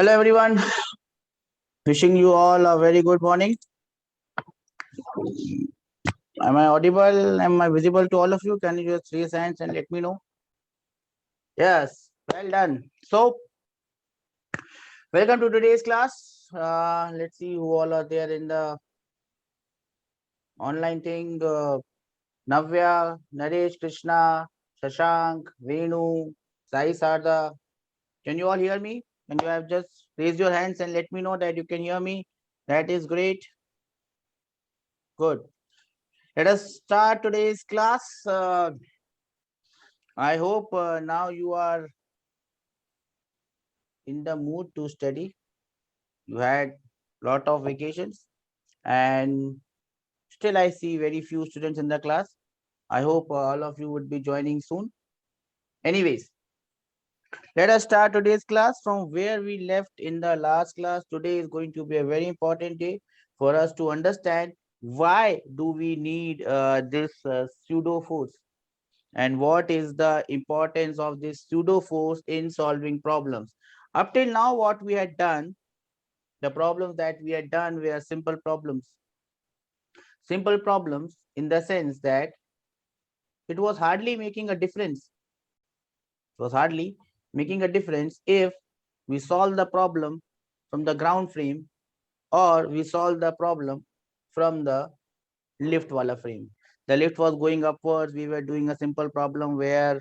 Hello everyone, wishing you all a very good morning. Am I audible? Am I visible to all of you? Can you just raise hands and let me know? Yes, well done. So, welcome to today's class. Let's see who all are there in the online thing. Navya, Naresh, Krishna, Shashank, Venu, Sai Sarda. Can you all hear me? And you have just raised your hands and let me know that you can hear me. That is great. Good. Let us start today's class. I hope now you are in the mood to study. You had lot of vacations and still I see very few students in the class. I hope all of you would be joining soon. Anyways, let us start today's class from where we left in the last class. Today is going to be a very important day for us to understand why do we need this pseudo force and what is the importance of this pseudo force in solving problems. Up till now, what we had done, the problems that we had done were simple problems. Simple problems in the sense that it was hardly making a difference. It was hardly making a difference if we solve the problem from the ground frame or we solve the problem from the lift wala frame. The lift was going upwards. We were doing a simple problem where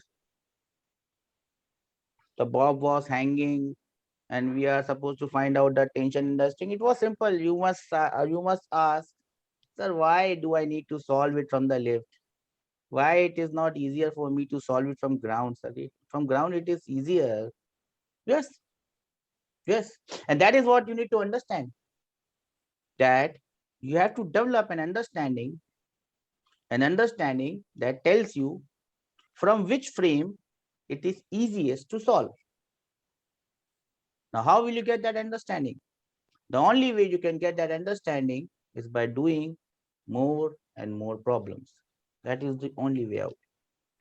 the bob was hanging and we are supposed to find out the tension in the string. It was simple. You must ask, sir, why do I need to solve it from the lift? Why it is not easier for me to solve it from ground, sir? From ground it is easier. Yes, yes. And that is what you need to understand. That you have to develop an understanding that tells you from which frame it is easiest to solve. Now, how will you get that understanding? The only way you can get that understanding is by doing more and more problems. That is the only way out.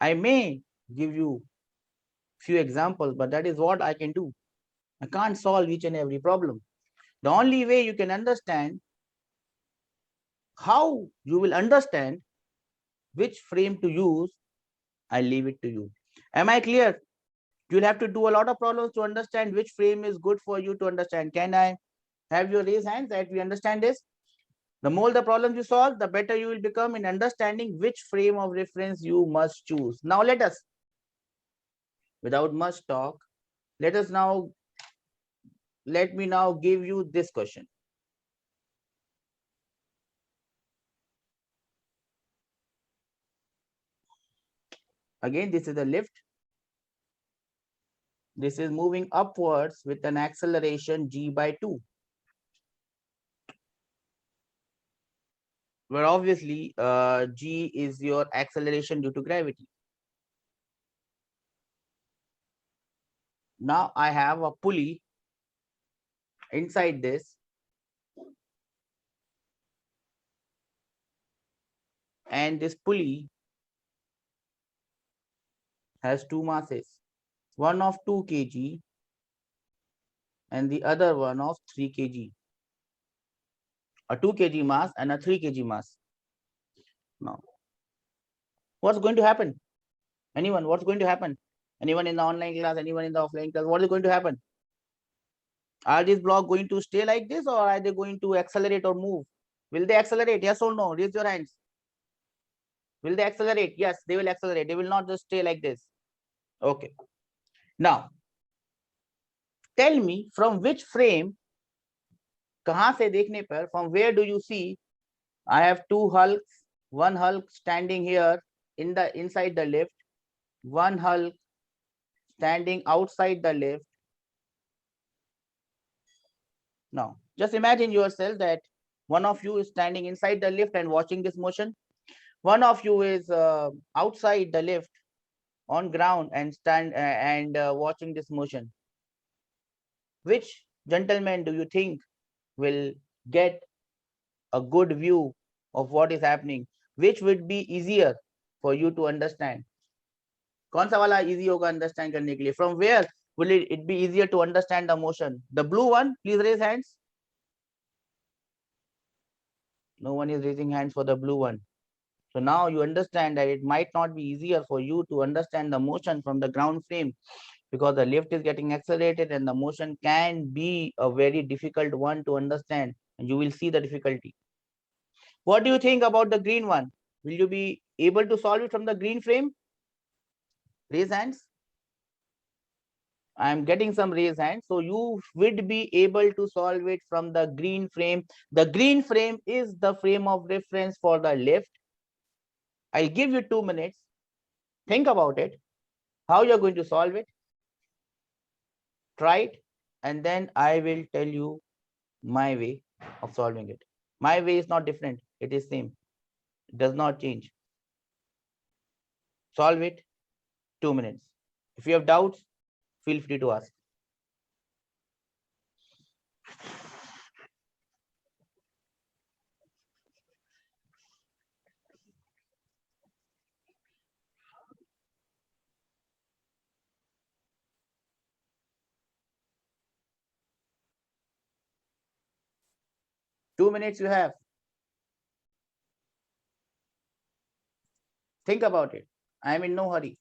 I may give you few examples, but that is what I can do. I can't solve each and every problem. The only way you can understand how you will understand which frame to use, I leave it to you. Am I clear? You'll have to do a lot of problems to understand which frame is good for you to understand. Can I have your raise hands that we understand this? The more the problems you solve, the better you will become in understanding which frame of reference you must choose. Now let us, without much talk, let me now give you this question. Again, this is a lift. This is moving upwards with an acceleration g by 2. Where obviously g is your acceleration due to gravity. Now I have a pulley inside this, and this pulley has two masses, one of 2 kg and the other one of 3 kg. A 2 kg mass and a 3 kg mass. Now, what's going to happen? Anyone, what's going to happen? Anyone in the online class, anyone in the offline class, what is going to happen? Are these blocks going to stay like this or are they going to accelerate or move? Will they accelerate? Yes or no? Raise your hands. Will they accelerate? Yes, they will accelerate. They will not just stay like this. Okay. Now, tell me from which frame, kahan se dekhne par, from where do you see I have two hulks, one hulk standing here inside the lift, one hulk standing outside the lift. Now, just imagine yourself that one of you is standing inside the lift and watching this motion. One of you is outside the lift on ground and watching this motion. Which gentleman do you think will get a good view of what is happening? Which would be easier for you to understand? कौन सा वाला easy होगा understand करने के लिए? From where will it be easier to understand the motion? The blue one, please raise hands. No one is raising hands for the blue one. So now you understand that it might not be easier for you to understand the motion from the ground frame, because the lift is getting accelerated and the motion can be a very difficult one to understand, and you will see the difficulty. What do you think about the green one? Will you be able to solve it from the green frame? Raise hands. I am getting some raised hands. So you would be able to solve it from the green frame. The green frame is the frame of reference for the lift. I'll give you 2 minutes. Think about it, how you're going to solve it. Try it, and then I will tell you my way of solving it. My way is not different. It is same. It does not change. Solve it, 2 minutes. If you have doubts, feel free to ask. Two minutes you have. Think about it. I am in no hurry.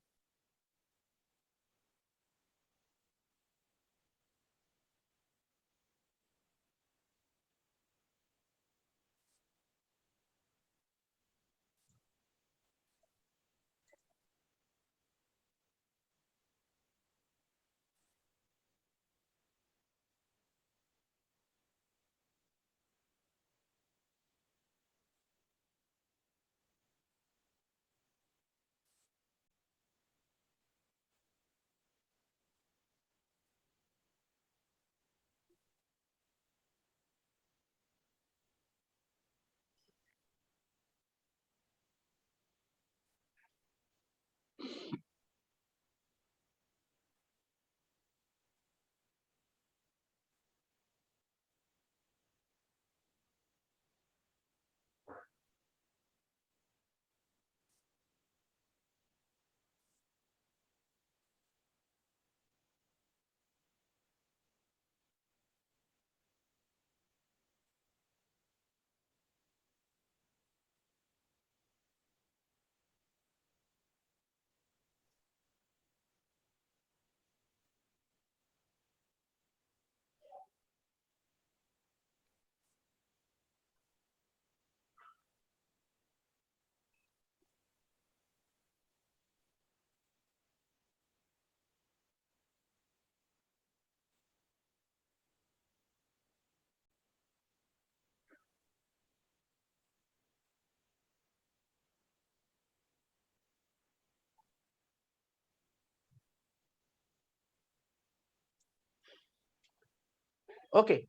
Okay.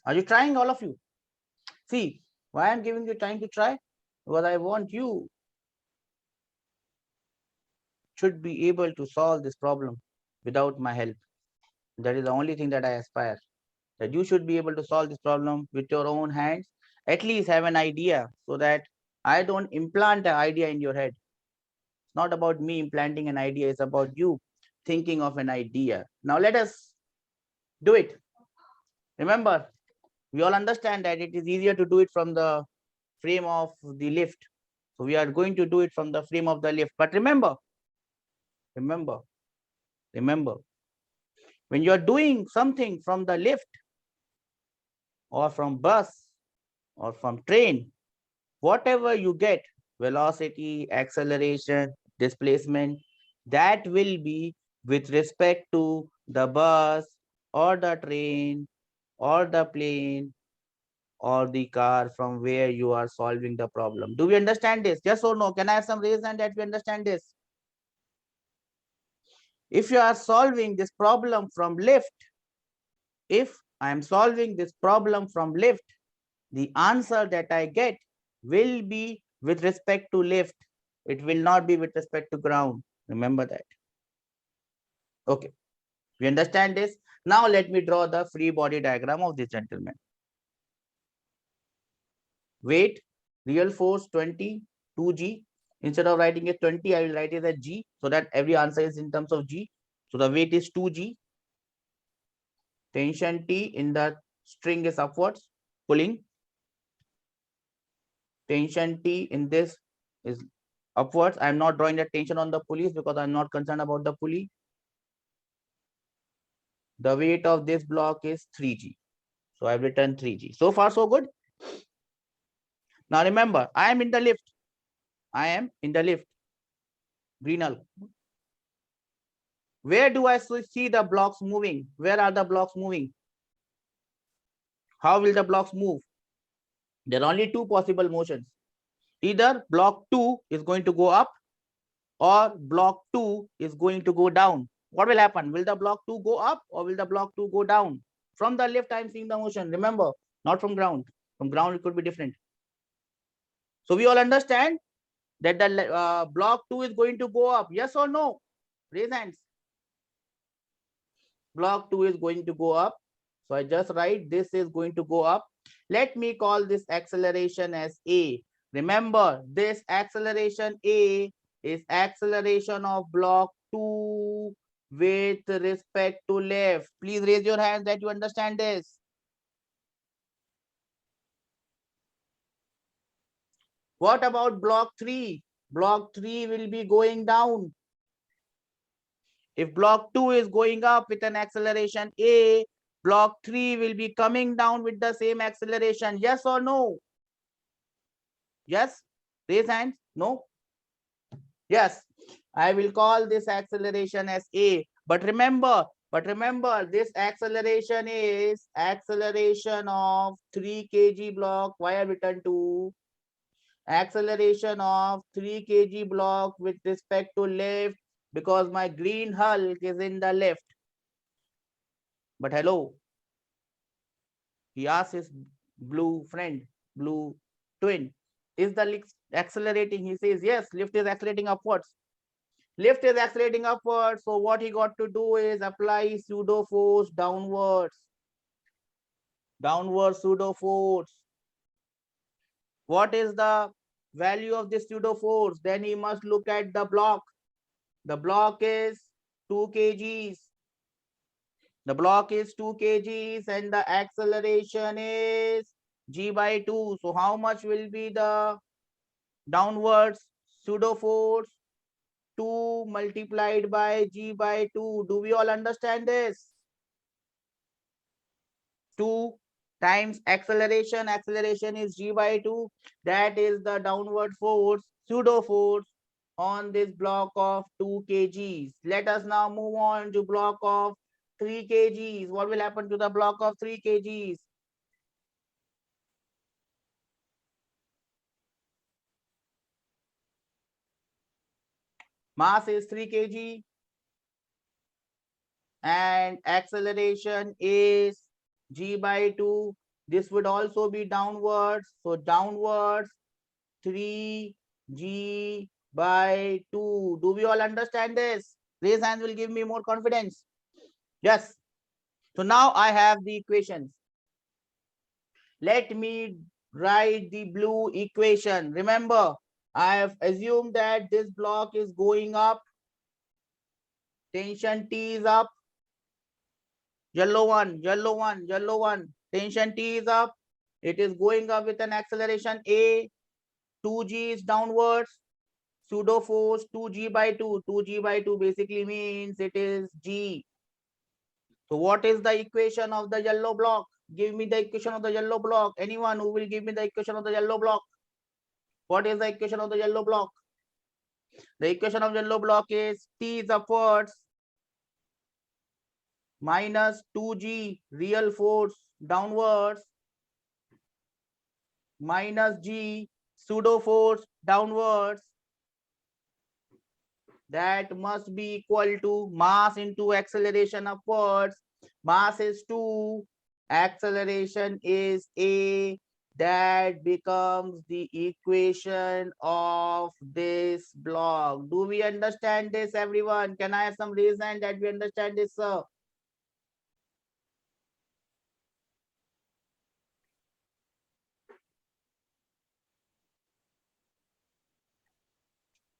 Are you trying, all of you? See, why I'm giving you time to try? Because I want you should be able to solve this problem without my help. That is the only thing that I aspire. That you should be able to solve this problem with your own hands. At least have an idea, so that I don't implant an idea in your head. It's not about me implanting an idea. It's about you thinking of an idea. Now let us do it. Remember, we all understand that it is easier to do it from the frame of the lift. So we are going to do it from the frame of the lift. But remember, remember, remember, when you are doing something from the lift or from bus or from train, whatever you get, velocity, acceleration, displacement, that will be with respect to the bus or the train or the plane or the car from where you are solving the problem. Do we understand this? Yes or no? Can I have some reason that we understand this? If you are solving this problem from lift, if I am solving this problem from lift, the answer that I get will be with respect to lift. It will not be with respect to ground. Remember that. Okay, we understand this. Now let me draw the free body diagram of this gentleman. Weight, real force 20, 2g. Instead of writing it 20, I will write it as g, so that every answer is in terms of g. So the weight is 2g. Tension T in the string is upwards, pulling. Tension T in this is upwards. I'm not drawing the tension on the pulleys because I'm not concerned about the pulley. The weight of this block is 3G. So I've written 3G. So far, so good. Now remember, I am in the lift. I am in the lift. Greenal. Where do I see the blocks moving? Where are the blocks moving? How will the blocks move? There are only two possible motions. Either block 2 is going to go up or block 2 is going to go down. What will happen? Will the block 2 go up or will the block 2 go down? From the left, I am seeing the motion. Remember, not from ground. From ground, it could be different. So we all understand that the block 2 is going to go up. Yes or no? Raise hands. Block 2 is going to go up. So I just write this is going to go up. Let me call this acceleration as A. Remember, this acceleration A is acceleration of block 2 with respect to left. Please raise your hand that you understand this. What about block 3? Block 3 will be going down. If block 2 is going up with an acceleration A, block 3 will be coming down with the same acceleration. Yes or no? Yes? Raise hands. No? Yes. I will call this acceleration as A. But remember, this acceleration is acceleration of 3 kg block. Why I written 2? Acceleration of 3 kg block with respect to left because my green Hulk is in the left. But hello, he asks his blue friend, blue twin, is the lift accelerating? He says, yes, lift is accelerating upwards. Lift is accelerating upwards. So what he got to do is apply pseudo force downwards. Downward pseudo force. What is the value of this pseudo force? Then he must look at the block. The block is 2 kgs. The block is 2 kgs and the acceleration is g by 2. So how much will be the downwards pseudo force? 2 multiplied by g by 2. Do we all understand this? 2 times acceleration. Acceleration is g by 2. That is the downward force, pseudo force on this block of 2 kgs. Let us now move on to block of 3 kgs. What will happen to the block of 3 kgs? Mass is 3 kg and acceleration is g by 2. This would also be downwards. So downwards 3g by 2. Do we all understand this? Raise hands will give me more confidence. Yes. So now I have the equations. Let me write the blue equation. Remember, I have assumed that this block is going up. Tension T is up. Yellow one, yellow one, yellow one. Tension T is up. It is going up with an acceleration A. 2g is downwards. Pseudo force 2g by 2. 2g by 2 basically means it is g. So what is the equation of the yellow block? Give me the equation of the yellow block. Anyone who will give me the equation of the yellow block? What is the equation of the yellow block? The equation of yellow block is T is upwards minus 2g real force downwards minus g pseudo force downwards. That must be equal to mass into acceleration upwards. Mass is 2, acceleration is A. That becomes the equation of this block. Do we understand this, everyone? Can I have some reason that we understand this, sir?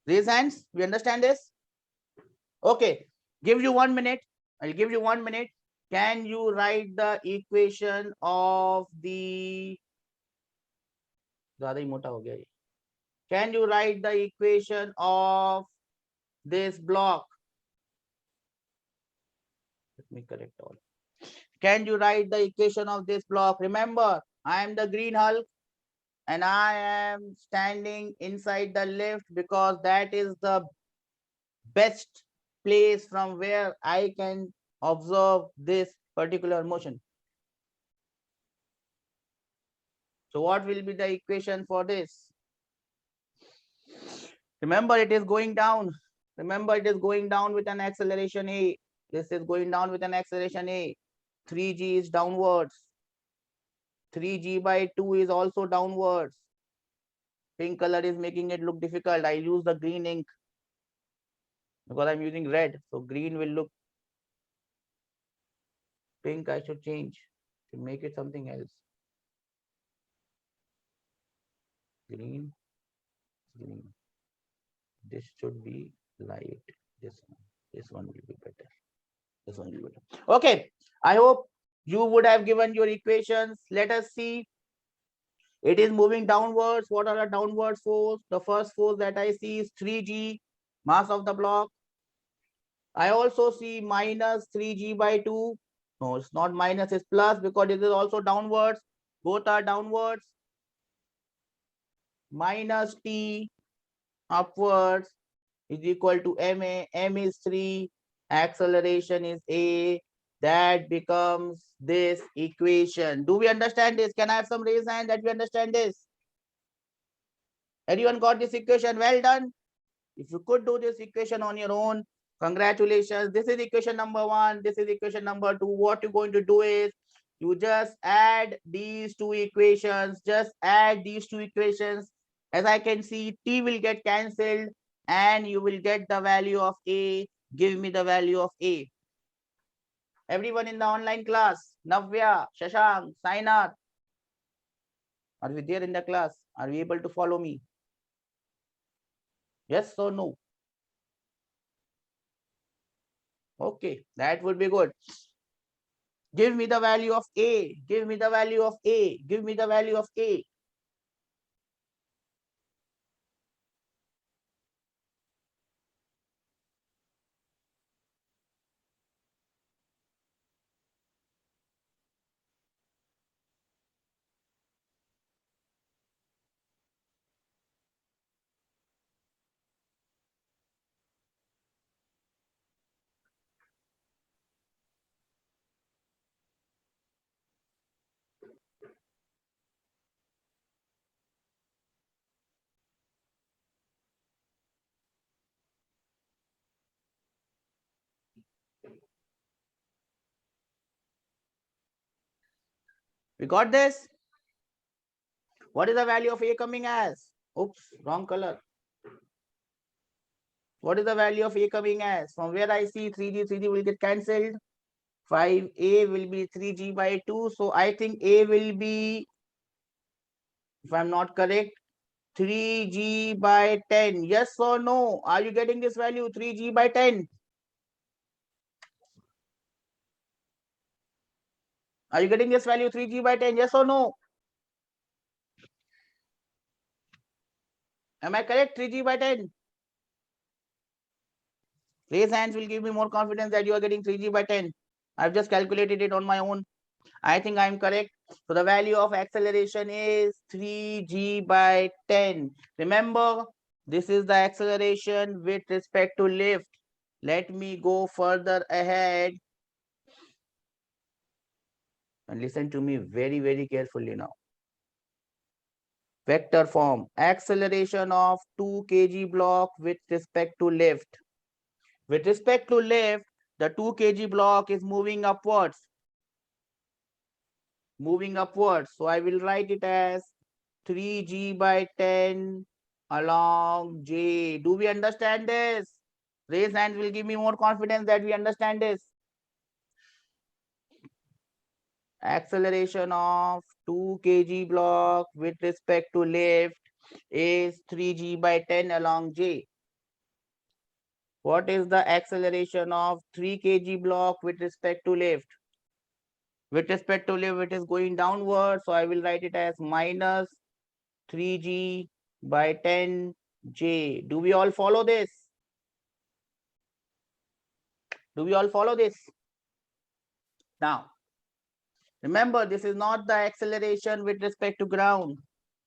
Raise hands. We understand this? Okay. Give you 1 minute. I'll give you 1 minute. Can you write the equation of the ज़्यादा ही मोटा हो गया ये. Can you write the equation of this block? Let me correct all. Can you write the equation of this block? Remember, I am the green Hulk and I am standing inside the lift because that is the best place from where I can observe this particular motion. So what will be the equation for this? Remember, it is going down. Remember, it is going down with an acceleration A. This is going down with an acceleration A. 3g is downwards. 3g by 2 is also downwards. Pink color is making it look difficult. I use the green ink because I'm using red. So green will look pink. I should change to make it something else. Green, green. This should be light. This one will be better. This one will be better. Okay. I hope you would have given your equations. Let us see. It is moving downwards. What are the downward force? The first force that I see is 3g, mass of the block. I also see minus 3g by 2. No, it's not minus, it's plus because it is also downwards. Both are downwards. Minus t upwards is equal to ma. M is 3. Acceleration is a. That becomes this equation. Do we understand this? Can I have some raise hand that we understand this? Everyone got this equation? Well done. If you could do this equation on your own, congratulations. This is equation number 1. This is equation number 2. What you're going to do is you just add these two equations. Just add these two equations. As I can see, t will get cancelled and you will get the value of a. Give me the value of a. Everyone in the online class, Navya, Shashank, Sainath, are we there in the class? Are we able to follow me? Yes or no? Okay, that would be good. Give me the value of a. Give me the value of a. Give me the value of a. We got this? What is the value of a coming as? Oops, wrong color. What is the value of a coming as? From where I see 3g will get cancelled. 5a will be 3g by 2. So I think a will be, if I'm not correct, 3g by 10. Yes or no? Are you getting this value? 3g by 10. Are you getting this value? 3g by 10. Yes or no? Am I correct? 3g by 10. Raise hands will give me more confidence that you are getting 3g by 10. I've just calculated it on my own. I think I'm correct. So the value of acceleration is 3g by 10. Remember, this is the acceleration with respect to lift. Let me go further ahead. And listen to me very, very carefully now. Vector form. Acceleration of 2 kg block with respect to lift. With respect to lift, the 2 kg block is moving upwards. Moving upwards. So I will write it as 3g by 10 along j. Do we understand this? Raise hand will give me more confidence that we understand this. Acceleration of 2 kg block with respect to lift is 3g by 10 along j. What is the acceleration of 3 kg block with respect to lift? With respect to lift, it is going downward. So I will write it as minus 3g by 10j. Do we all follow this? Do we all follow this? Now, remember, this is not the acceleration with respect to ground.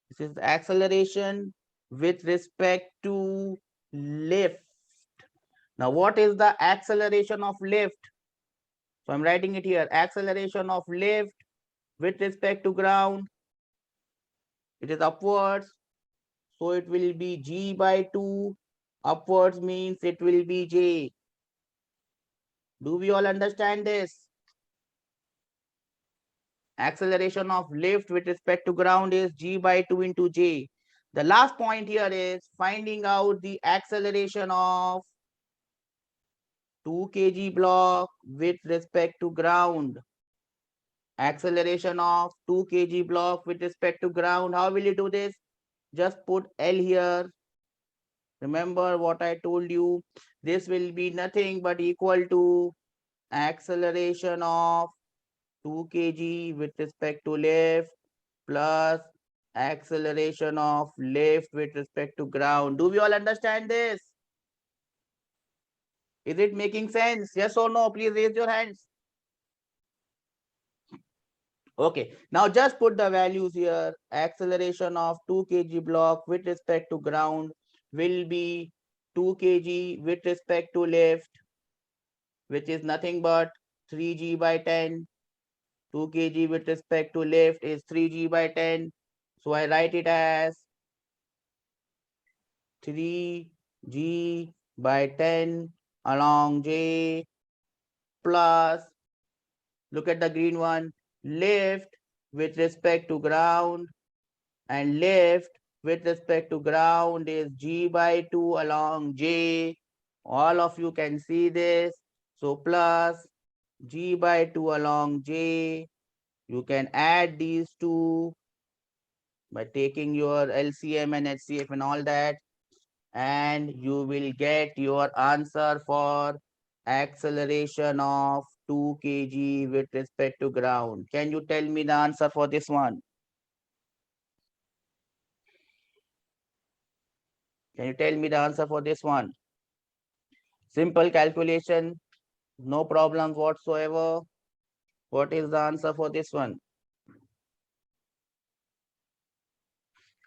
This is the acceleration with respect to lift. Now, what is the acceleration of lift? So I'm writing it here. Acceleration of lift with respect to ground. It is upwards. So it will be g by 2. Upwards means it will be j. Do we all understand this? Acceleration of lift with respect to ground is g by 2 into j. The last point here is finding out the acceleration of 2 kg block with respect to ground. Acceleration of 2 kg block with respect to ground. How will you do this? Just put L here. Remember what I told you. This will be nothing but equal to acceleration of 2 kg with respect to lift plus acceleration of lift with respect to ground. Do we all understand this? Is it making sense? Yes or no? Please raise your hands. Okay, now just put the values here. Acceleration of 2 kg block with respect to ground will be 2 kg with respect to lift, which is nothing but 3g by 10. 2 kg with respect to lift is 3g by 10. So I write it as 3g by 10 along j plus, look at the green one, lift with respect to ground, and lift with respect to ground is g by 2 along j. All of you can see this. So plus g by 2 along j. You can add these two by taking your LCM and HCF and all that, and you will get your answer for acceleration of 2 kg with respect to ground. Can you tell me the answer for this one? Can you tell me the answer for this one? Simple calculation, no problems whatsoever. What is the answer for this one?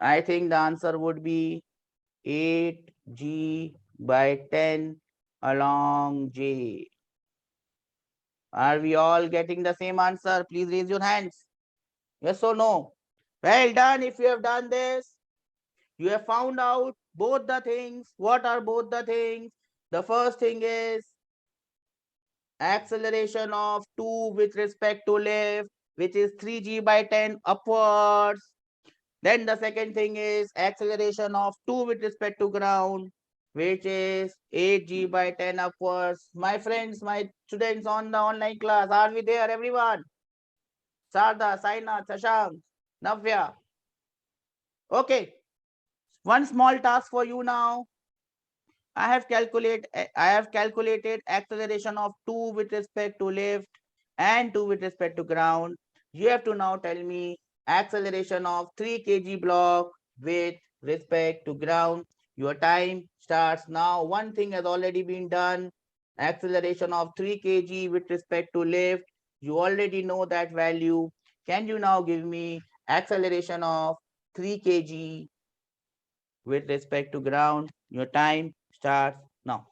I think the answer would be 8g by 10 along j. Are we all getting the same answer? Please raise your hands. Yes or no? Well done. If you have done this, you have found out both the things. What are both the things? The first thing is acceleration of 2 with respect to lift, which is 3g by 10 upwards. Then the second thing is acceleration of 2 with respect to ground, which is 8g by 10 upwards. My friends, my students on the online class, are we there, everyone? Sarda, Saina, Shashank, Navya. Okay, one small task for you now. I have calculated acceleration of 2 with respect to lift and 2 with respect to ground. You have to now tell me acceleration of 3 kg block with respect to ground. Your time starts now. One thing has already been done. Acceleration of 3 kg with respect to lift. You already know that value. Can you now give me acceleration of 3 kg with respect to ground? Your time starts now.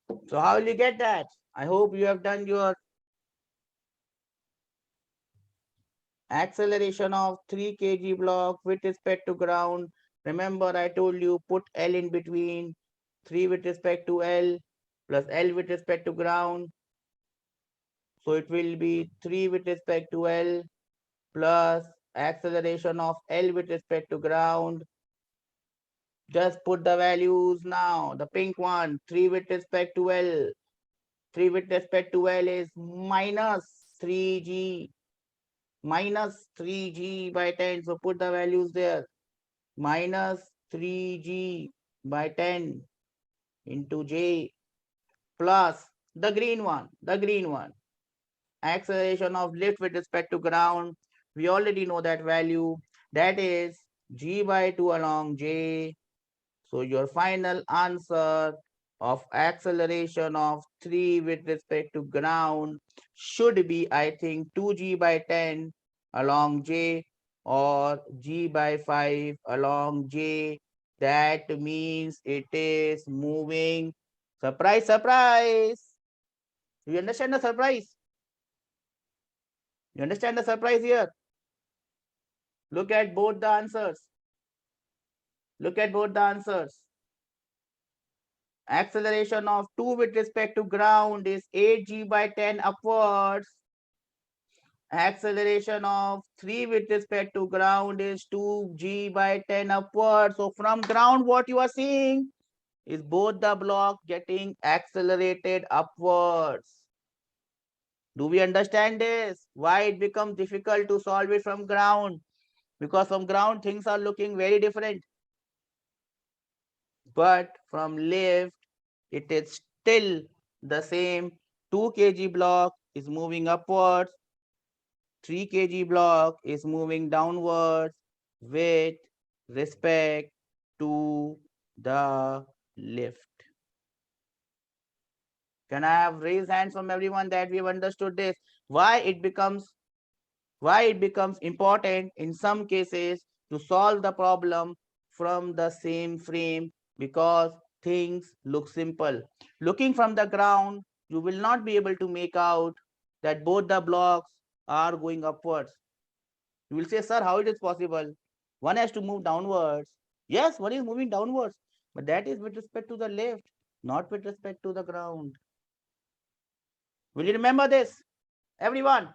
So how will you get that? I hope you have done your acceleration of 3 kg block with respect to ground. Remember, I told you put L in between, 3 with respect to L plus L with respect to ground. So it will be 3 with respect to L plus acceleration of L with respect to ground. Just put the values now. The pink one, 3 with respect to L. 3 with respect to L is minus 3g, minus 3g by 10. So put the values there. Minus 3g by 10 into j plus the green one, acceleration of lift with respect to ground. We already know that value. That is g by 2 along j. So your final answer of acceleration of 3 with respect to ground should be, I think, 2g by 10 along j or g by 5 along j. That means it is moving. Surprise, surprise. You understand the surprise? You understand the surprise here? Look at both the answers. Look at both the answers. Acceleration of 2 with respect to ground is 8g by 10 upwards. Acceleration of 3 with respect to ground is 2g by 10 upwards. So from ground, what you are seeing is both the block getting accelerated upwards. Do we understand this? Why it becomes difficult to solve it from ground? Because from ground, things are looking very different. But from lift, it is still the same. 2 kg block is moving upwards, 3 kg block is moving downwards with respect to the lift. Can I have raised hands from everyone that we have understood this? Why it becomes important in some cases to solve the problem from the same frame, because things look simple. Looking from the ground, you will not be able to make out that both the blocks are going upwards. You will say, sir, how it is possible? One has to move downwards. Yes, one is moving downwards, but that is with respect to the left, not with respect to the ground. Will you remember this, everyone?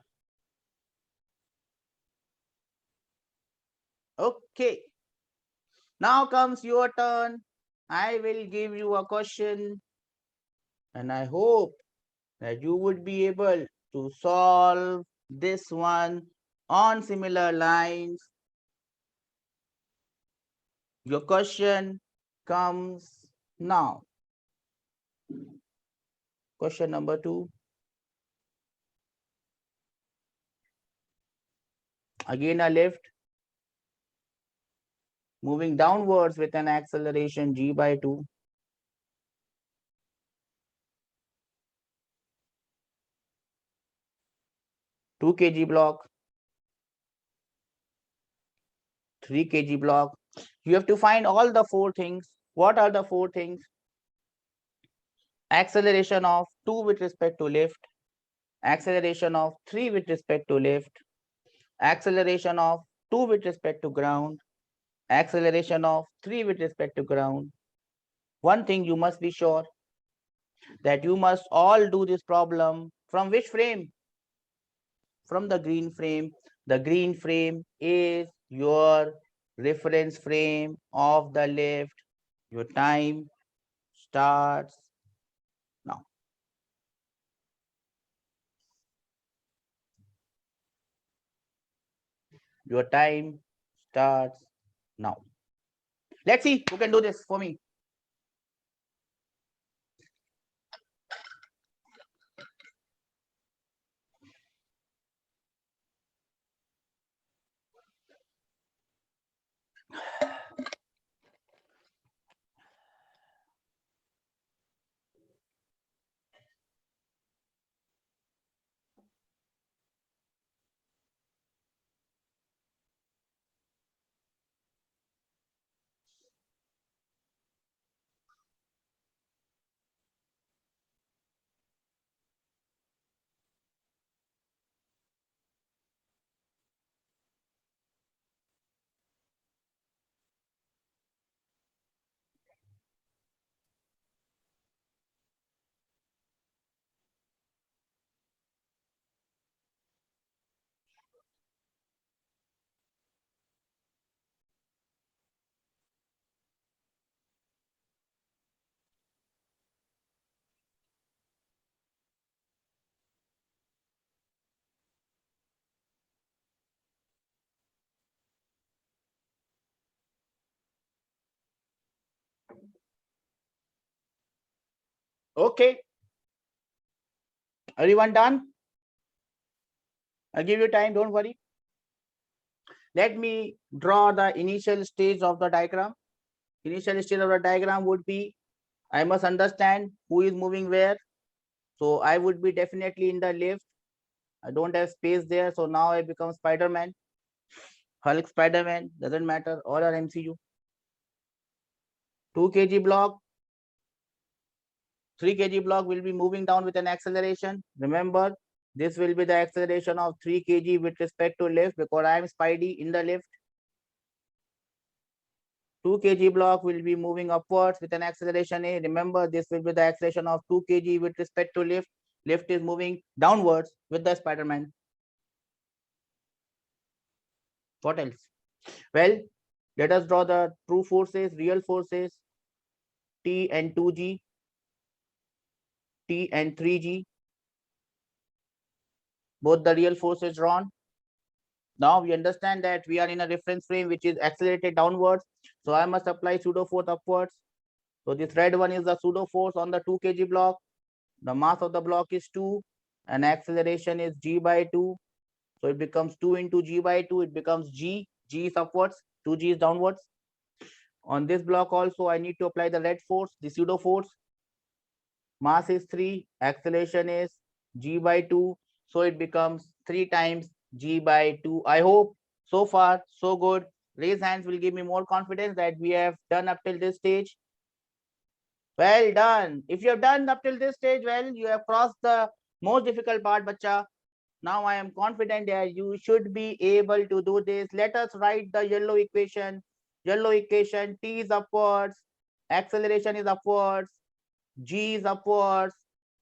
Okay. Now comes your turn. I will give you a question, and I hope that you would be able to solve this one on similar lines. Your question comes now. Question number 2. Again a lift moving downwards with an acceleration g by 2. 2 kg block, 3 kg block. You have to find all the 4 things. What are the 4 things? Acceleration of 2 with respect to lift, acceleration of 3 with respect to lift, acceleration of 2 with respect to ground, acceleration of 3 with respect to ground. One thing you must be sure, that you must all do this problem from which frame? From the green frame. The green frame is your reference frame of the lift. Your time starts now. Your time starts now. Let's see who can do this for me. Okay. Everyone done? I'll give you time, don't worry. Let me draw the initial stage of the diagram. Initial stage of the diagram would be, I must understand who is moving where. So I would be definitely in the left. I don't have space there. So now I become Spider-Man. Hulk, Spider-Man, doesn't matter. All are MCU. 2 kg block, 3 kg block will be moving down with an acceleration. Remember, this will be the acceleration of 3 kg with respect to left because I am Spidey in the left. 2 kg block will be moving upwards with an acceleration A. Remember, this will be the acceleration of 2 kg with respect to left. Left is moving downwards with the Spider-Man. What else? Well, let us draw the true forces, real forces, T and 2G, T and 3G. Both the real forces drawn. Now we understand that we are in a reference frame which is accelerated downwards. So I must apply pseudo force upwards. So this red one is the pseudo force on the 2 kg block. The mass of the block is 2 and acceleration is g by 2. So it becomes 2 into g by 2. It becomes g. G is upwards. 2g is downwards. On this block also, I need to apply the red force, the pseudo force. Mass is 3. Acceleration is g by 2. So it becomes 3 times g by 2. I hope so far so good. Raise hands will give me more confidence that we have done up till this stage. Well done. If you have done up till this stage, well, you have crossed the most difficult part, bacha. Now I am confident that you should be able to do this. Let us write the yellow equation. Yellow equation, T is upwards, acceleration is upwards, G is upwards,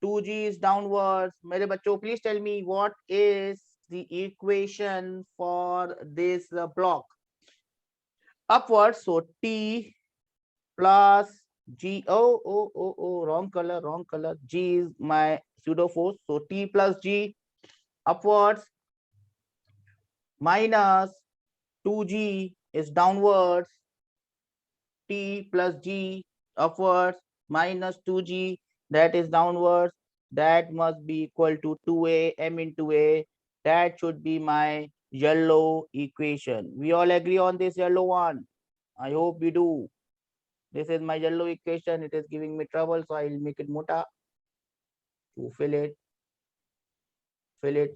2G is downwards. Mere bachcho, please tell me what is the equation for this block. Upwards, so T plus G. Oh, wrong color, wrong color. G is my pseudo force. So T plus G upwards minus 2G is downwards. T plus G upwards minus 2G, that is downwards. That must be equal to 2A M into A. That should be my yellow equation. We all agree on this yellow one. I hope we do. This is my yellow equation. It is giving me trouble, so I'll make it mota to fill it,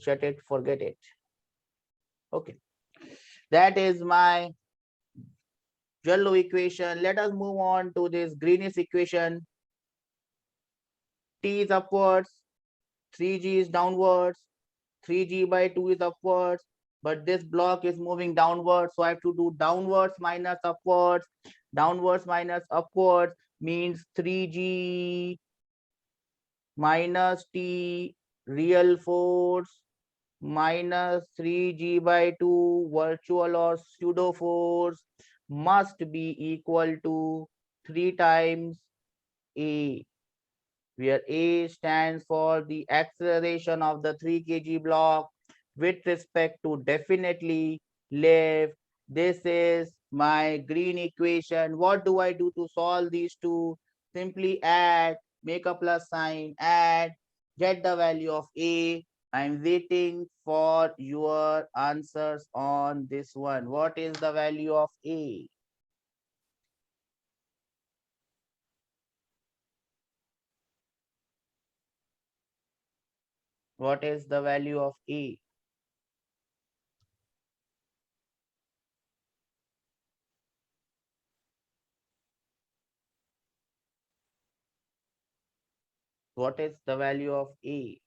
shut it, forget it. Okay, that is my yellow equation. Let us move on to this greenish equation. T is upwards, 3G is downwards, 3G by 2 is upwards, but this block is moving downwards, so I have to do downwards minus upwards. Downwards minus upwards means 3G minus T real force minus 3G by 2 virtual or pseudo force must be equal to 3 times A, where A stands for the acceleration of the 3 kg block with respect to definitely left. This is my green equation. What do I do to solve these two? Simply add, make a plus sign, add, get the value of A. I'm waiting for your answers on this one. What is the value of A? What is the value of A? What is the value of A?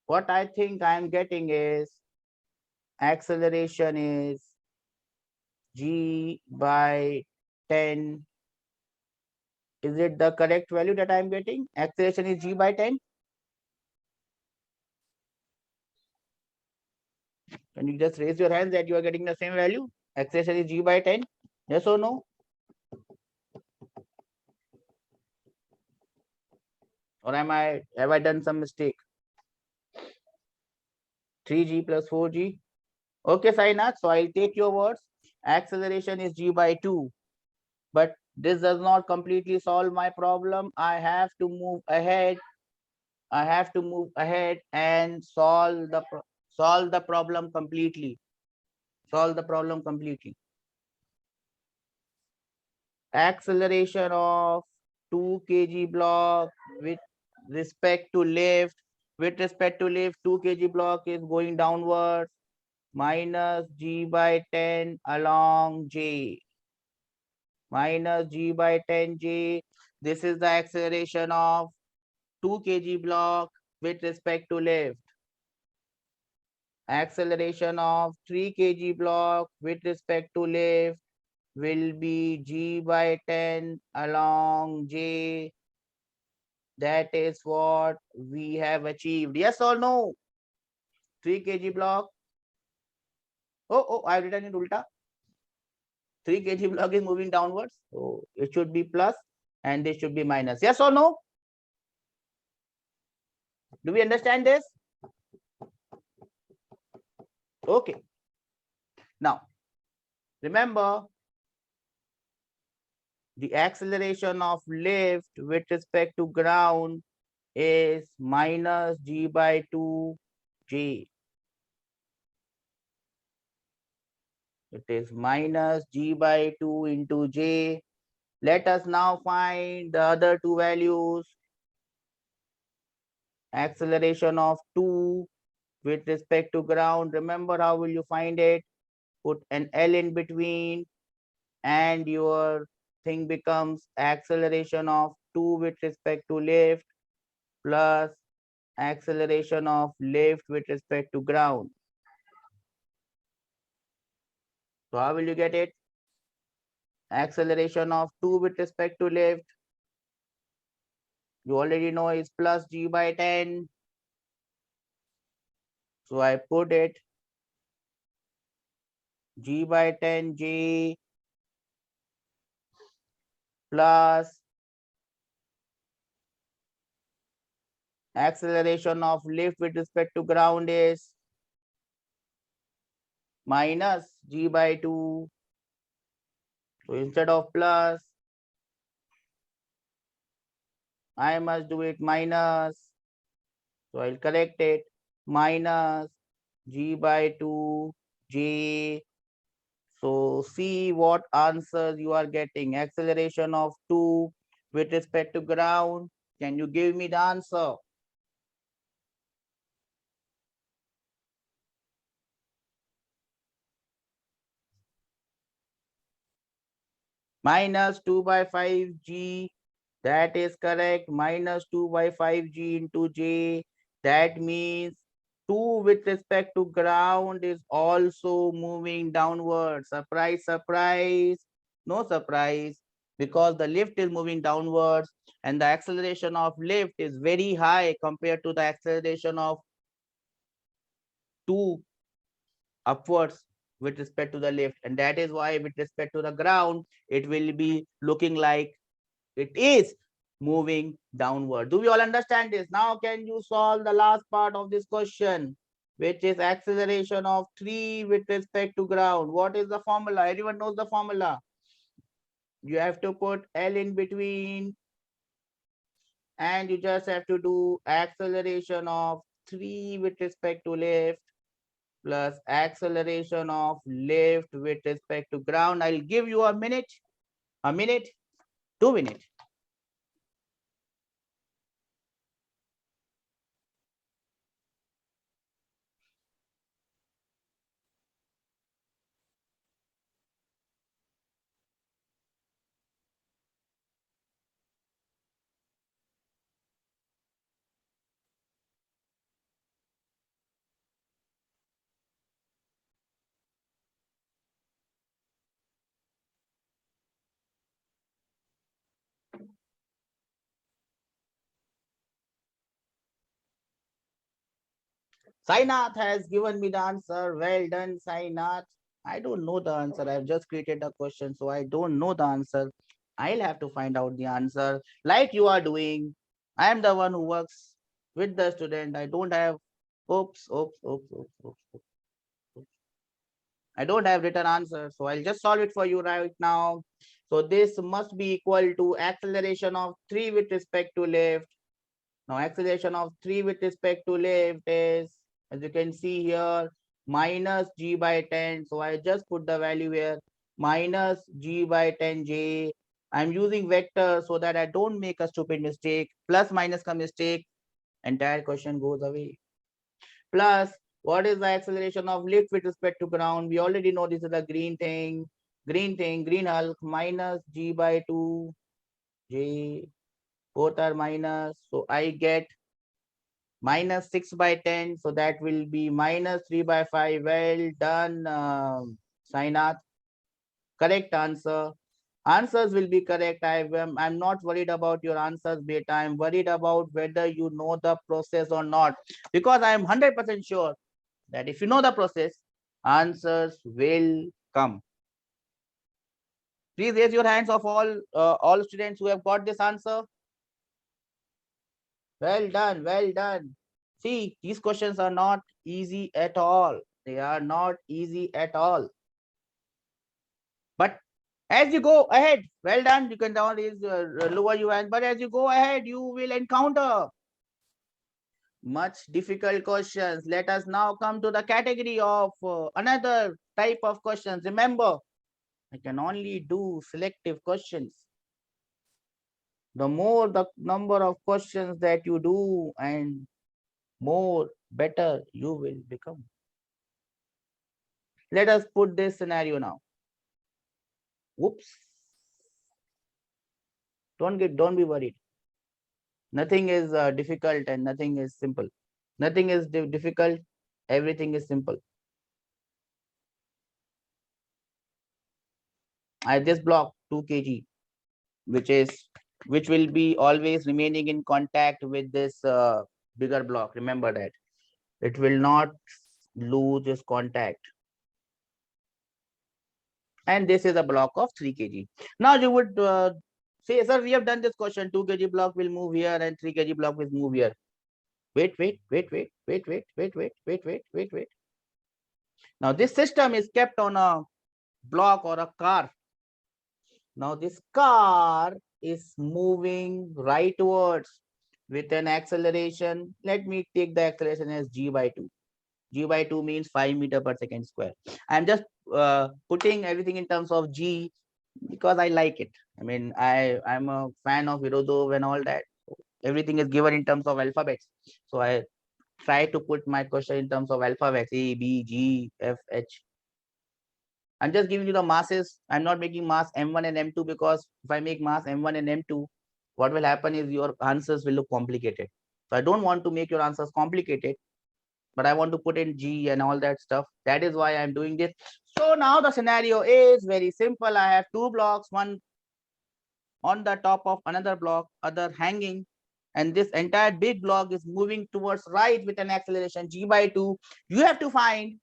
What I think I'm getting is acceleration is g by 10. Is it the correct value that I'm getting? Acceleration is g by 10. Can you just raise your hand that you are getting the same value? Acceleration is g by 10. Yes or no? Or have I done some mistake? 3g plus 4g. Okay, Sainath. So I'll take your words. Acceleration is g by 2. But this does not completely solve my problem. I have to move ahead. I have to move ahead and solve the problem completely. Solve the problem completely. Acceleration of 2 kg block with respect to lift. With respect to lift, 2 kg block is going downwards, minus g by 10 along j. Minus g by 10j. This is the acceleration of 2 kg block with respect to lift. Acceleration of 3 kg block with respect to lift will be g by 10 along j. That is what we have achieved. Yes or no? 3 kg block. Oh, I've written it ulta. 3 kg block is moving downwards. So it should be plus and this should be minus. Yes or no? Do we understand this? Okay. Now, remember the acceleration of lift with respect to ground is minus g by 2j. It is minus g by 2 into j. Let us now find the other two values. Acceleration of 2 with respect to ground. Remember, how will you find it? Put an L in between and your thing becomes acceleration of 2 with respect to lift plus acceleration of lift with respect to ground. So how will you get it? Acceleration of 2 with respect to lift, you already know, is plus g by 10. So I put it g by 10j plus acceleration of lift with respect to ground is minus g by 2. So instead of plus, I must do it minus. So I'll correct it. Minus g by 2j. So see what answers you are getting. Acceleration of 2 with respect to ground. Can you give me the answer? Minus 2 by 5g. That is correct. Minus 2 by 5g into j. That means 2 with respect to ground is also moving downward. Surprise, surprise. No surprise, because the lift is moving downwards and the acceleration of lift is very high compared to the acceleration of 2 upwards with respect to the lift. And that is why with respect to the ground, it will be looking like it is moving downward. Do we all understand this? Now can you solve the last part of this question, which is acceleration of 3 with respect to ground? What is the formula? Everyone knows the formula. You have to put L in between and you just have to do acceleration of 3 with respect to lift plus acceleration of lift with respect to ground. I'll give you a minute, 2 minutes. Sainath has given me the answer. Well done, Sainath. I don't know the answer. I've just created a question, so I don't know the answer. I'll have to find out the answer like you are doing. I am the one who works with the student. I don't have oops. I don't have written answer, so I'll just solve it for you right now. So this must be equal to acceleration of 3 with respect to left. Now acceleration of 3 with respect to left is, as you can see here, minus g by 10. So I just put the value here, minus g by 10j. I'm using vector so that I don't make a stupid mistake. Plus minus ka mistake, entire question goes away. Plus, what is the acceleration of lift with respect to ground? We already know this is the green thing, green hulk, minus g by 2, j, both are minus. So I get minus 6 by 10. So that will be minus 3 by 5. Well done, Sainath. Correct answer. Answers will be correct. I'm not worried about your answers, beta. I'm worried about whether you know the process or not. Because I am 100% sure that if you know the process, answers will come. Please raise your hands of all students who have got this answer. Well done, well done. See, these questions are not easy at all. They are not easy at all. But as you go ahead, well done. You can down raise lower your hand. But as you go ahead, you will encounter much difficult questions. Let us now come to the category of another type of questions. Remember, I can only do selective questions. The more the number of questions that you do, and more better you will become. Let us put this scenario now. Whoops. Don't be worried. Nothing is difficult and nothing is simple. Nothing is difficult. Everything is simple. I this block 2 kg, which will be always remaining in contact with this bigger block. Remember that it will not lose its contact. And this is a block of 3 kg. Now you would say, sir, we have done this question. 2 kg block will move here and 3 kg block will move here. Wait. Now this system is kept on a block or a car. Now this car is moving rightwards with an acceleration. Let me take the acceleration as g by 2. G by 2 means 5 meter per second square. I'm just putting everything in terms of g because I like it. I mean, I'm a fan of Virodov and all that. Everything is given in terms of alphabets. So I try to put my question in terms of alphabets: A, B, G, F, H. I'm just giving you the masses. I'm not making mass M1 and M2 because if I make mass M1 and M2, what will happen is your answers will look complicated. So I don't want to make your answers complicated, but I want to put in G and all that stuff. That is why I'm doing this. So now the scenario is very simple. I have two blocks, one on the top of another block, other hanging, and this entire big block is moving towards right with an acceleration g by 2. You have to find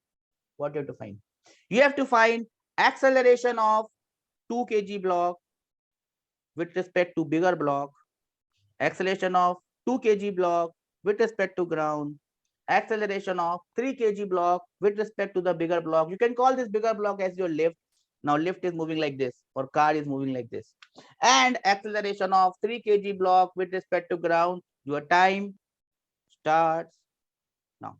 what you have to find. You have to find acceleration of 2 kg block with respect to bigger block, acceleration of 2 kg block with respect to ground, acceleration of 3 kg block with respect to the bigger block. You can call this bigger block as your lift. Now lift is moving like this, or car is moving like this. And acceleration of 3 kg block with respect to ground. Your time starts now.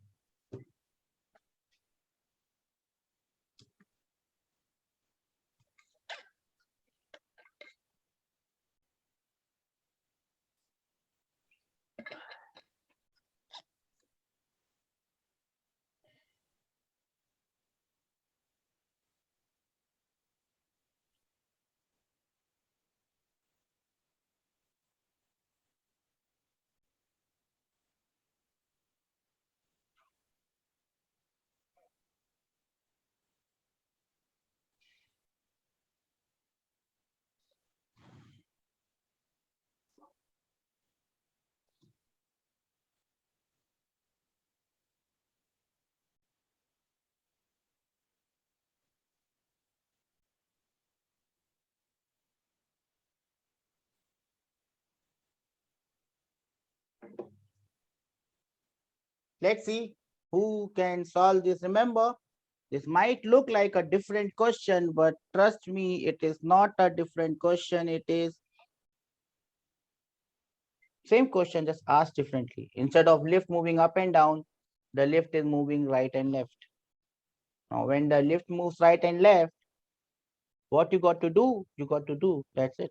Let's see who can solve this. Remember, this might look like a different question, but trust me, it is not a different question. It is same question, just asked differently. Instead of lift moving up and down, the lift is moving right and left. Now, when the lift moves right and left, what you got to do? You got to do. That's it.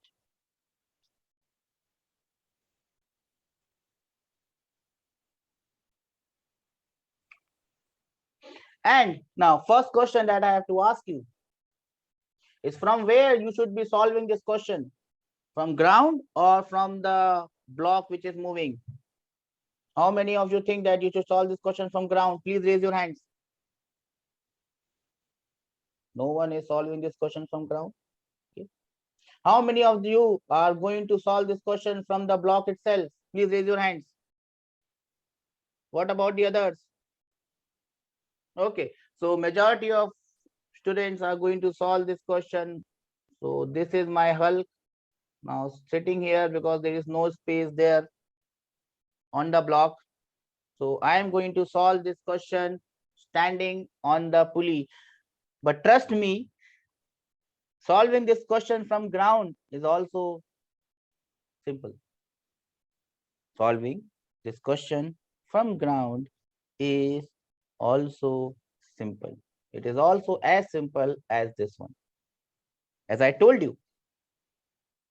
And now, first question that I have to ask you is from where you should be solving this question? From ground or from the block which is moving? How many of you think that you should solve this question from ground? Please raise your hands. No one is solving this question from ground. Okay. How many of you are going to solve this question from the block itself? Please raise your hands. What about the others? Okay, so majority of students are going to solve this question. So this is my Hulk now sitting here because there is no space there on the block. So I am going to solve this question standing on the pulley. But trust me, solving this question from ground is also simple. Solving this question from ground is also simple. It is also as simple as this one. As I told you,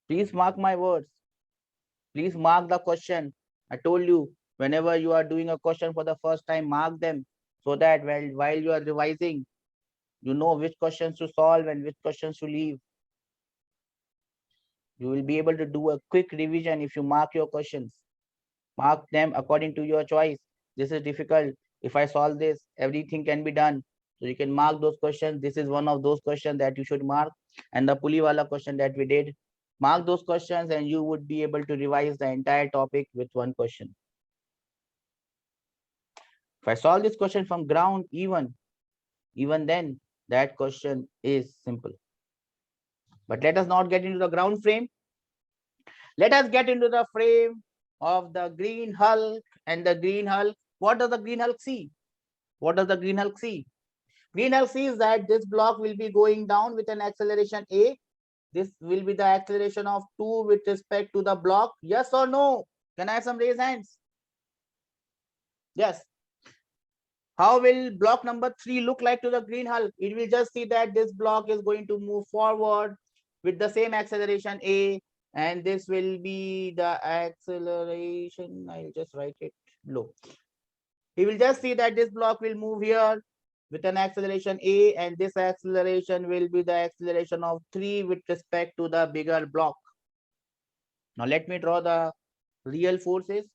please mark my words. Please mark the question. I told you, whenever you are doing a question for the first time, mark them so that while you are revising, you know which questions to solve and which questions to leave. You will be able to do a quick revision if you mark your questions. Mark them according to your choice. This is difficult. If I solve this, everything can be done. So you can mark those questions. This is one of those questions that you should mark. And the pulley wala question that we did, mark those questions and you would be able to revise the entire topic with one question. If I solve this question from ground, even then, that question is simple. But let us not get into the ground frame. Let us get into the frame of the green Hulk and the green Hulk. What does the green Hulk see? What does the green Hulk see? Green Hulk sees that this block will be going down with an acceleration A. This will be the acceleration of 2 with respect to the block. Yes or no? Can I have some raise hands? Yes. How will block number 3 look like to the green Hulk? It will just see that this block is going to move forward with the same acceleration A, and this will be the acceleration. I'll just write it below. He will just see that this block will move here with an acceleration A, and this acceleration will be the acceleration of 3 with respect to the bigger block. Now let me draw the real forces.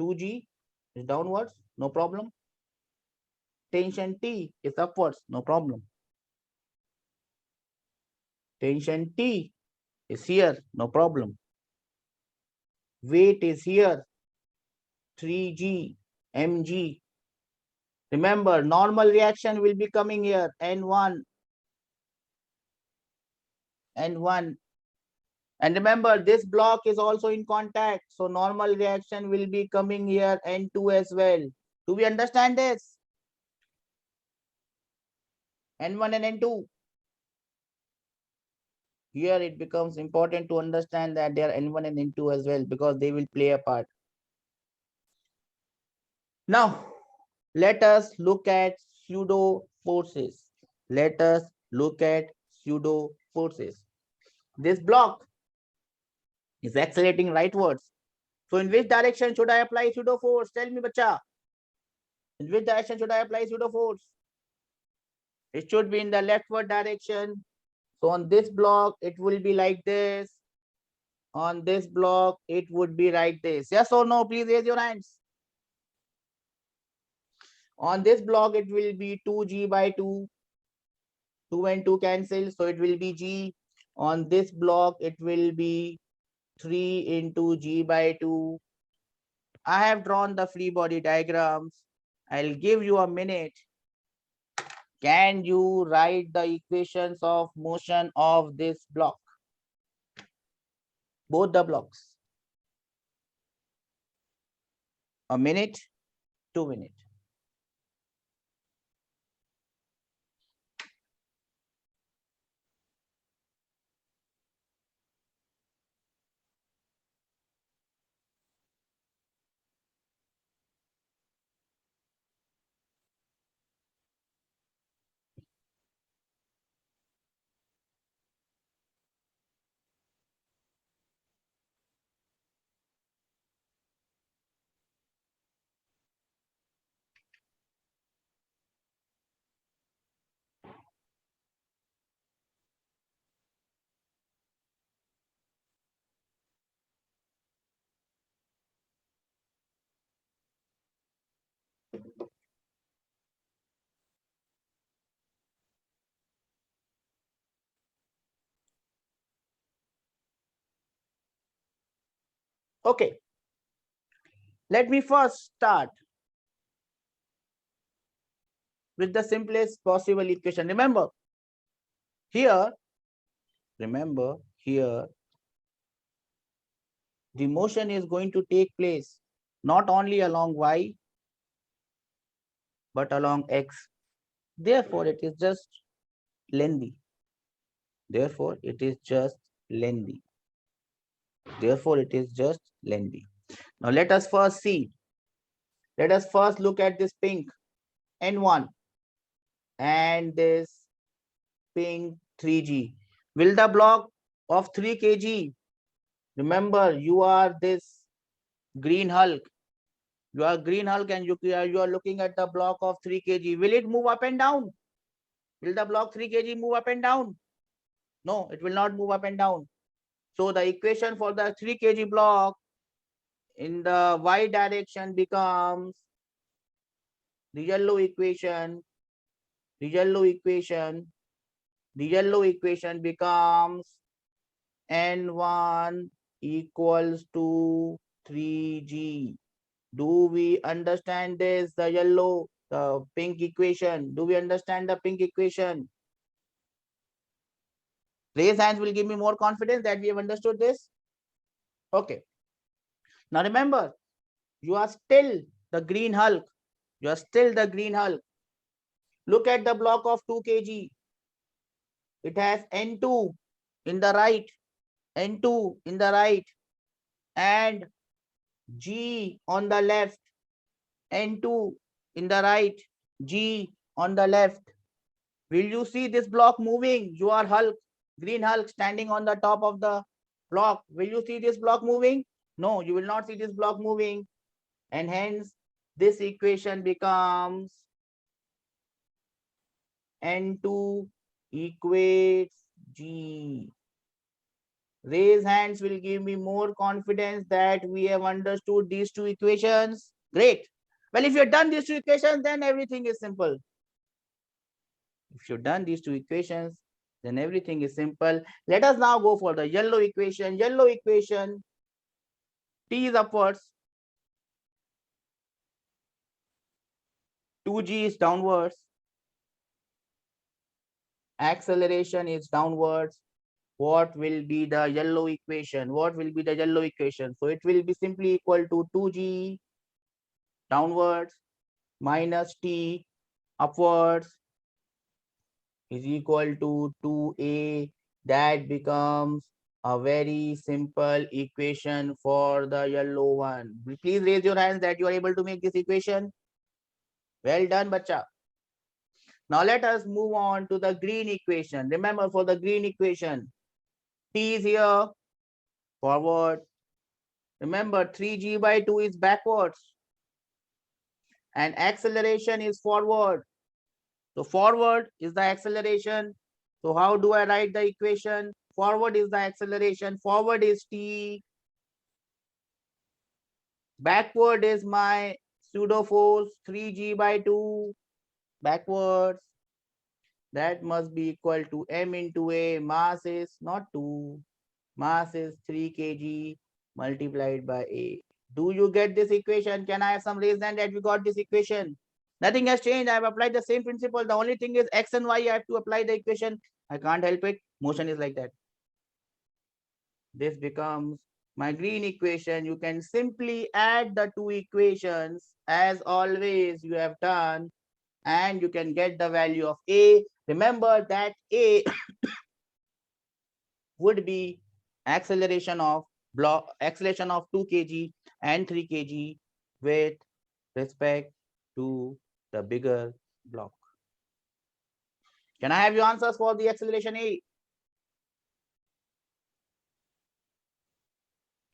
2G is downwards, no problem. Tension T is upwards, no problem. Tension T is here, no problem. Weight is here, 3G, mg. Remember, normal reaction will be coming here, N1, N1. And remember, this block is also in contact. So normal reaction will be coming here, N2 as well. Do we understand this? N1 and N2. Here it becomes important to understand that they are N1 and N2 as well because they will play a part. Now, let us look at pseudo forces. Let us look at pseudo forces. This block is accelerating rightwards. So in which direction should I apply pseudo force? Tell me, bacha. In which direction should I apply pseudo force? It should be in the leftward direction. So on this block, it will be like this. On this block, it would be like this. Yes or no? Please raise your hands. On this block, it will be 2G by 2. 2 and 2 cancel. So it will be G. On this block, it will be 3 into G by 2. I have drawn the free body diagrams. I'll give you a minute. Can you write the equations of motion of this block? Both the blocks. A minute. 2 minutes. Okay, let me first start with the simplest possible equation. Here, remember here, the motion is going to take place not only along y, but along x. Therefore, it is just lengthy. Therefore, it is just lengthy. Therefore, it is just lengthy. Now, let us first see. Let us first look at this pink N1 and this pink 3G. Will the block of 3 kg, remember, you are this green Hulk. You are green Hulk and you are looking at the block of 3 kg. Will it move up and down? Will the block 3 kg move up and down? No, it will not move up and down. So the equation for the 3 kg block in the y direction becomes the yellow equation. The yellow equation becomes N1 equals to 3G. Do we understand this? The pink equation. Do we understand the pink equation? Raise hands will give me more confidence that we have understood this. Okay. Now remember, you are still the green Hulk. You are still the green Hulk. Look at the block of 2 kg. It has N2 in the right, N2 in the right, and G on the left, N2 in the right, G on the left. Will you see this block moving? You are Hulk, green Hulk standing on the top of the block. Will you see this block moving? No, you will not see this block moving. And hence, this equation becomes N2 equates G. Raise hands will give me more confidence that we have understood these two equations. Great. Well, if you've done these two equations, then everything is simple. If you've done these two equations, then everything is simple. Let us now go for the yellow equation. Yellow equation, T is upwards, 2G is downwards, acceleration is downwards. What will be the yellow equation? What will be the yellow equation? So it will be simply equal to 2G downwards minus T upwards is equal to 2A. That becomes a very simple equation for the yellow one. Please raise your hands that you are able to make this equation. Well done, bacha. Now let us move on to the green equation. Remember, for the green equation, T is here, forward. Remember, 3G by 2 is backwards. And acceleration is forward. So forward is the acceleration. So how do I write the equation? Forward is the acceleration. Forward is T. Backward is my pseudo force, 3G by 2. Backwards. That must be equal to m into a. Mass is not 2. Mass is 3 kg multiplied by a. Do you get this equation? Can I have some raise hand that we got this equation? Nothing has changed. I have applied the same principle. The only thing is x and y, I have to apply the equation. I can't help it. Motion is like that. This becomes my green equation, you can simply add the two equations as always you have done, and you can get the value of A. Remember that A would be acceleration of 2 kg and 3 kg with respect to the bigger block. Can I have your answers for the acceleration A?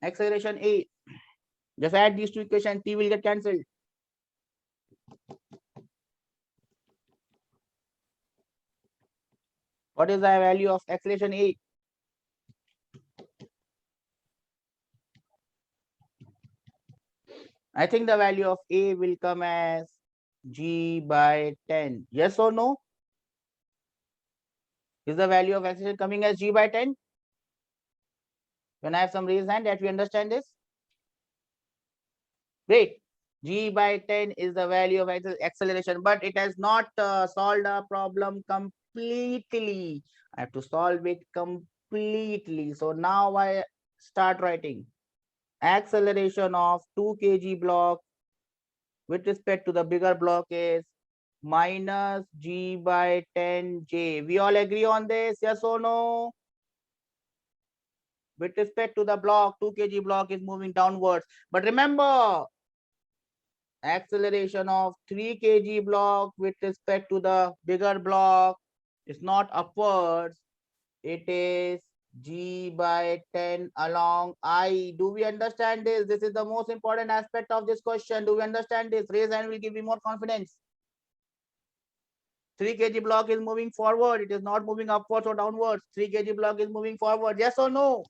Acceleration A. Just add these two equations, T will get cancelled. What is the value of acceleration A? I think the value of A will come as G by 10. Yes or no? Is the value of acceleration coming as G by 10? When I have some raised hand that we understand this? Great. G by 10 is the value of acceleration, but it has not solved a problem completely. I have to solve it completely. So now I start writing acceleration of 2 kg block with respect to the bigger block is minus G by 10J. We all agree on this? Yes or no? With respect to the block, 2 kg block is moving downwards. But remember, acceleration of 3 kg block with respect to the bigger block is not upwards. It is G by 10 along I. Do we understand this? This is the most important aspect of this question. Do we understand this? Raise hand will give me more confidence. 3 kg block is moving forward. It is not moving upwards or downwards. 3 kg block is moving forward. Yes or no?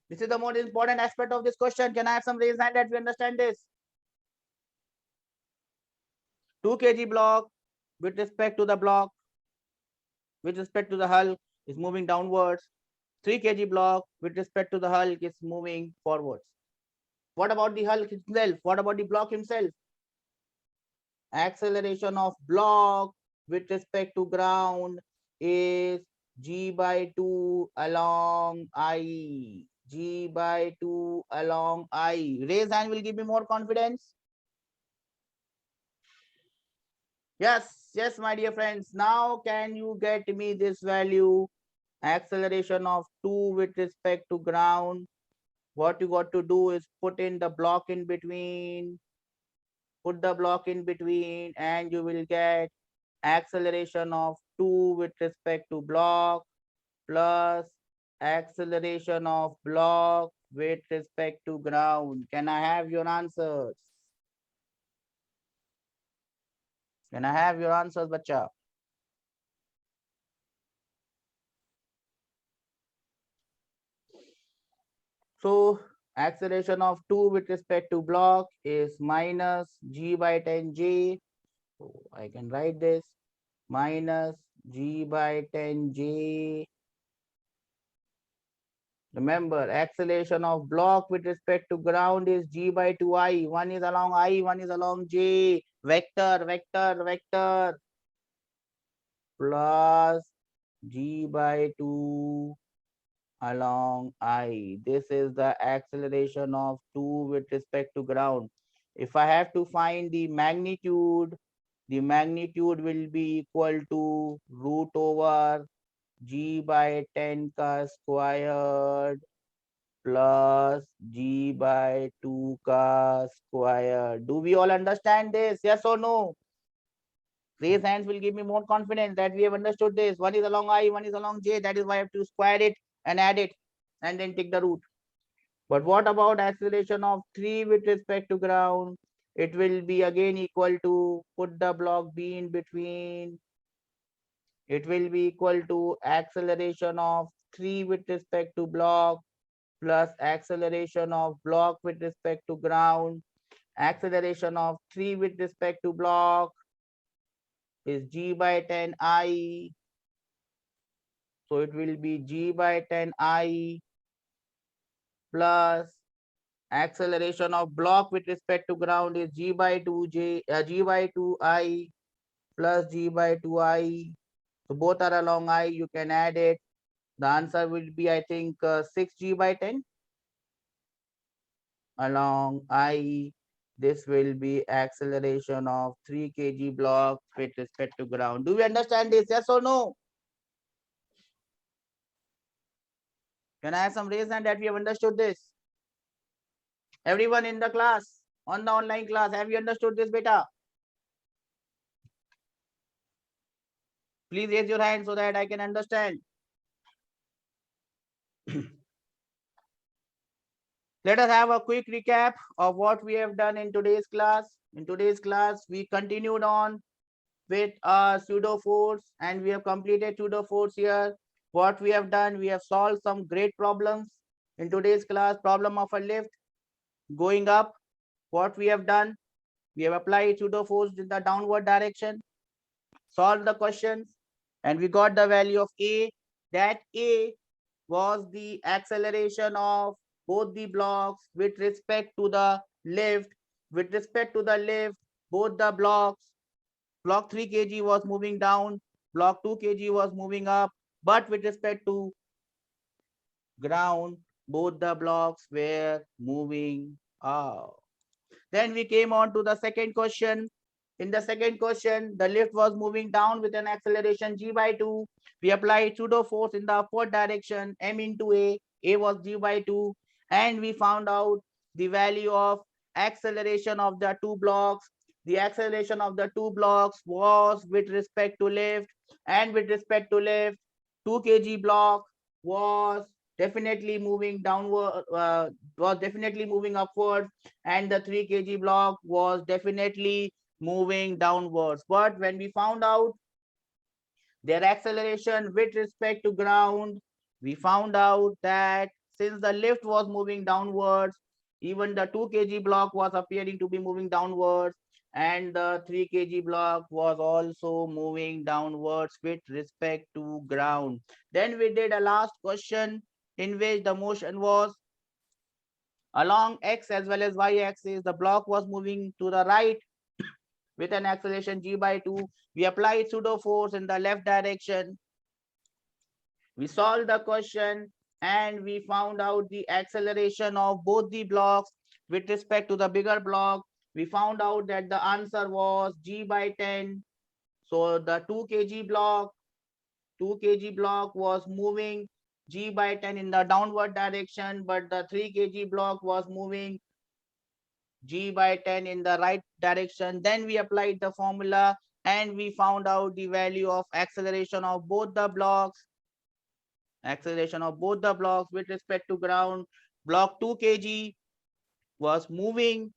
This is the most important aspect of this question. Can I have some raise hand that we understand this? 2 kg block with respect to the block, with respect to the hull is moving downwards. 3 kg block with respect to the hull is moving forwards. What about the hull himself? What about the block himself? Acceleration of block with respect to ground is G by 2 along I. G by 2 along I. Raise hand will give me more confidence. Yes, my dear friends. Now can you get me this value? Acceleration of 2 with respect to ground. What you got to do is put in the block in between. Put the block in between and you will get acceleration of 2 with respect to block plus acceleration of block with respect to ground. Can I have your answers? Can I have your answers, bacha? So acceleration of 2 with respect to block is minus G by 10J. So I can write this minus G by 10J. Remember, acceleration of block with respect to ground is G by 2I. One is along I, one is along J. Vector, vector, vector. Plus G by 2 along I. This is the acceleration of 2 with respect to ground. If I have to find the magnitude will be equal to root over G by 10 ka squared plus G by 2 ka squared. Do we all understand this? Yes or no? Raise hands will give me more confidence that we have understood this. One is along I, one is along J. That is why I have to square it and add it and then take the root. But what about acceleration of 3 with respect to ground? It will be again equal to, put the block B in between. It will be equal to acceleration of 3 with respect to block plus acceleration of block with respect to ground. Acceleration of 3 with respect to block is G by 10I. So it will be G by 10I plus acceleration of block with respect to ground is G by 2I plus G by 2I. So both are along I, you can add it. The answer will be, I think, 6G by 10. along I, this will be acceleration of 3 kg block with respect to ground. Do we understand this? Yes or no? Can I have some raise hand that we have understood this? Everyone in the class, on the online class, have you understood this, beta? Please raise your hand so that I can understand. Let us have a quick recap of what we have done in today's class. In today's class, we continued on with pseudo force and we have completed pseudo force here. What we have done, we have solved some great problems in today's class. Problem of a lift going up. What we have done, we have applied pseudo force in the downward direction, solved the questions, and we got the value of A. That A was the acceleration of both the blocks with respect to the lift. With respect to the lift, both the blocks, block 3 kg was moving down, block 2 kg was moving up, but with respect to ground, both the blocks were moving up. Then we came on to the second question. In the second question, the lift was moving down with an acceleration g by 2. We applied pseudo force in the upward direction, m into a. A was g by 2. And we found out the value of acceleration of the two blocks. The acceleration of the two blocks was with respect to lift, and with respect to lift, 2 kg block was definitely moving downward, was definitely moving upward, and the 3 kg block was definitely moving downwards. But when we found out their acceleration with respect to ground, we found out that since the lift was moving downwards, even the 2 kg block was appearing to be moving downwards, and the 3 kg block was also moving downwards with respect to ground. Then we did a last question in which the motion was along x as well as y axis. The block was moving to the right with an acceleration g by 2. We applied pseudo force in the left direction. We solved the question and we found out the acceleration of both the blocks with respect to the bigger block. We found out that the answer was g by 10. So the 2 kg block, 2 kg block was moving g by 10 in the downward direction, but the 3 kg block was moving g by 10 in the right direction. Then we applied the formula and we found out the value of acceleration of both the blocks. Acceleration of both the blocks with respect to ground. Block 2 kg was moving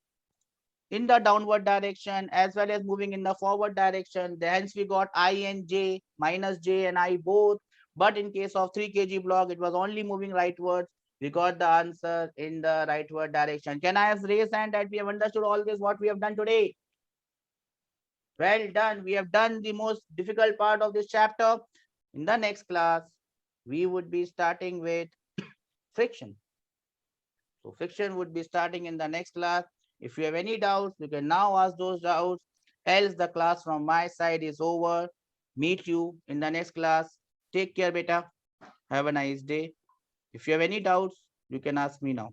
in the downward direction as well as moving in the forward direction. Hence we got I and J, minus J and I both. But in case of 3 kg block, it was only moving rightwards. We got the answer in the rightward direction. Can I have raised hand that we have understood all this, what we have done today? Well done. We have done the most difficult part of this chapter. In the next class, we would be starting with friction. So friction would be starting in the next class. If you have any doubts, you can now ask those doubts. Else the class from my side is over. Meet you in the next class. Take care, beta. Have a nice day. If you have any doubts, you can ask me now.